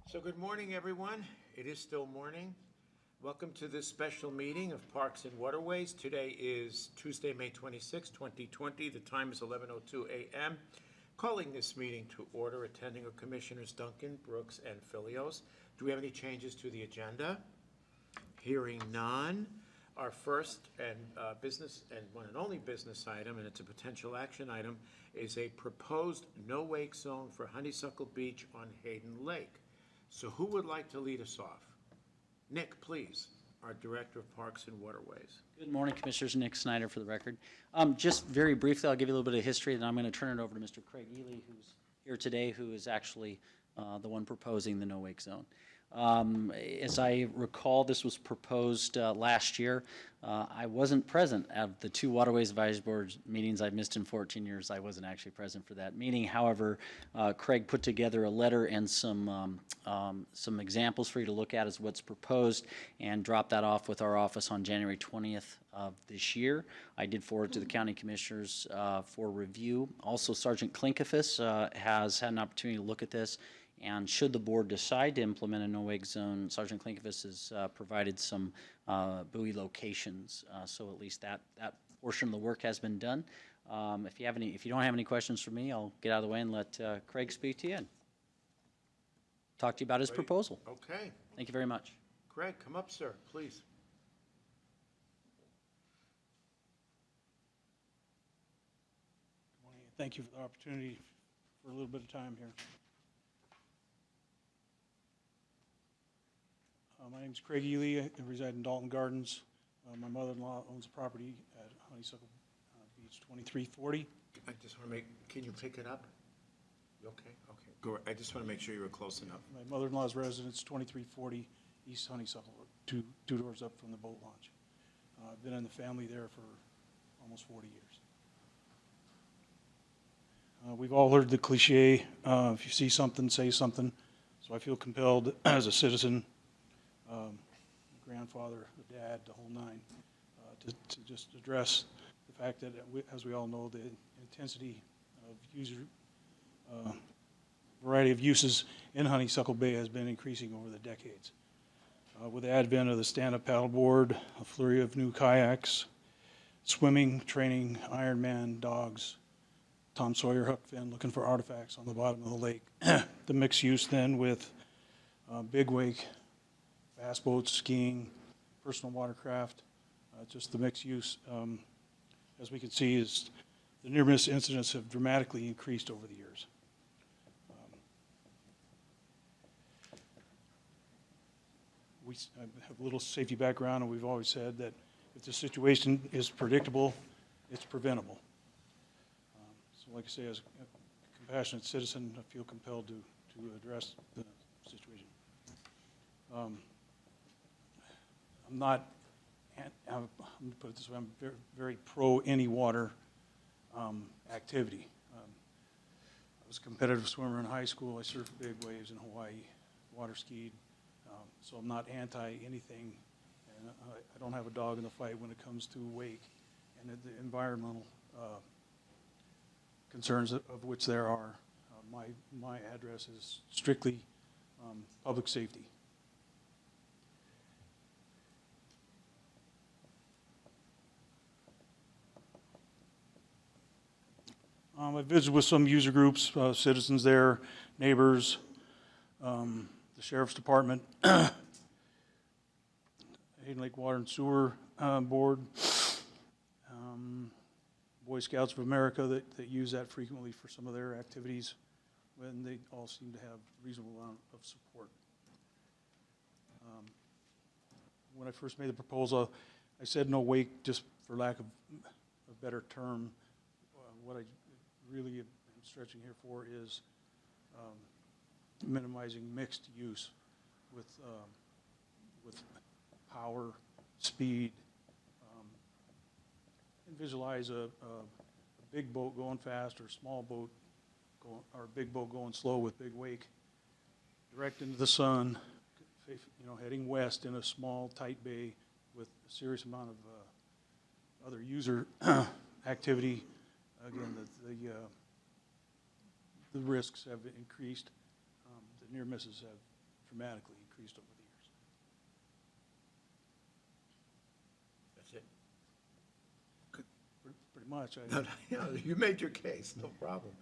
So good morning, everyone. It is still morning. Welcome to this special meeting of Parks and Waterways. Today is Tuesday, May 26, 2020. The time is 11:02 a.m. Calling this meeting to order, attending are Commissioners Duncan, Brooks, and Filios. Do we have any changes to the agenda? Hearing none. Our first and business and one and only business item, and it's a potential action item, is a proposed no-wake zone for Honeysuckle Beach on Hayden Lake. So who would like to lead us off? Nick, please, our Director of Parks and Waterways. Good morning, Commissioners. Nick Snyder for the record. Just very briefly, I'll give you a little bit of history, then I'm going to turn it over to Mr. Craig Ely, who's here today, who is actually the one proposing the no-wake zone. As I recall, this was proposed last year. I wasn't present at the two Waterways Advisory Board meetings I've missed in 14 years. I wasn't actually present for that meeting. However, Craig put together a letter and some examples for you to look at as what's proposed and dropped that off with our office on January 20th of this year. I did forward to the county commissioners for review. Also, Sergeant Klinkefus has had an opportunity to look at this. And should the board decide to implement a no-wake zone, Sergeant Klinkefus has provided some buoy locations, so at least that portion of the work has been done. If you don't have any questions for me, I'll get out of the way and let Craig speak to you and talk to you about his proposal. Okay. Thank you very much. Craig, come up, sir, please. Good morning. Thank you for the opportunity for a little bit of time here. My name is Craig Ely. I reside in Dalton Gardens. My mother-in-law owns a property at Honeysuckle Beach 2340. I just want to can you pick it up? Okay, okay. Go. I just want to make sure you were close enough. My mother-in-law's residence, 2340 East Honeysuckle, two doors up from the boat launch. I've been in the family there for almost 40 years. We've all heard the cliche, if you see something, say something. So I feel compelled as a citizen, grandfather, the dad, the whole nine, to just address the fact that, as we all know, the intensity of variety of uses in Honeysuckle Bay has been increasing over the decades. With the advent of the stand-up paddleboard, a flurry of new kayaks, swimming, training, Ironman, dogs, Tom Sawyer hook fin looking for artifacts on the bottom of the lake. The mixed use then with big wake, bass boats, skiing, personal watercraft, just the mixed use, as we can see, is the near-miss incidents have dramatically increased over the years. We have a little safety background, and we've always said that if the situation is predictable, it's preventable. So like I say, as a compassionate citizen, I feel compelled to address the situation. I'm not, I'm going to put it this way, I'm very, very pro any water activity. I was a competitive swimmer in high school. I surfed big waves in Hawaii, water skied, so I'm not anti anything. And I don't have a dog in the fight when it comes to wake and the environmental concerns of which there are. My address is strictly public safety. I visited with some user groups, citizens there, neighbors, the Sheriff's Department, Hayden Lake Water and Sewer Board, Boy Scouts of America that use that frequently for some of their activities, when they all seem to have a reasonable amount of support. When I first made the proposal, I said no wake just for lack of a better term. What I really am stretching here for is minimizing mixed use with power, speed, and visualize a big boat going fast or a small boat or a big boat going slow with big wake, direct into the sun, heading west in a small, tight bay with a serious amount of other user activity. Again, the risks have increased. The near misses have dramatically increased over the years. That's it. Pretty much. No, you made your case, no problem.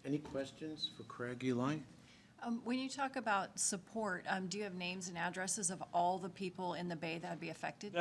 Any questions for Craig, Eli? When you talk about support, do you have names and addresses of all the people in the bay that would be affected?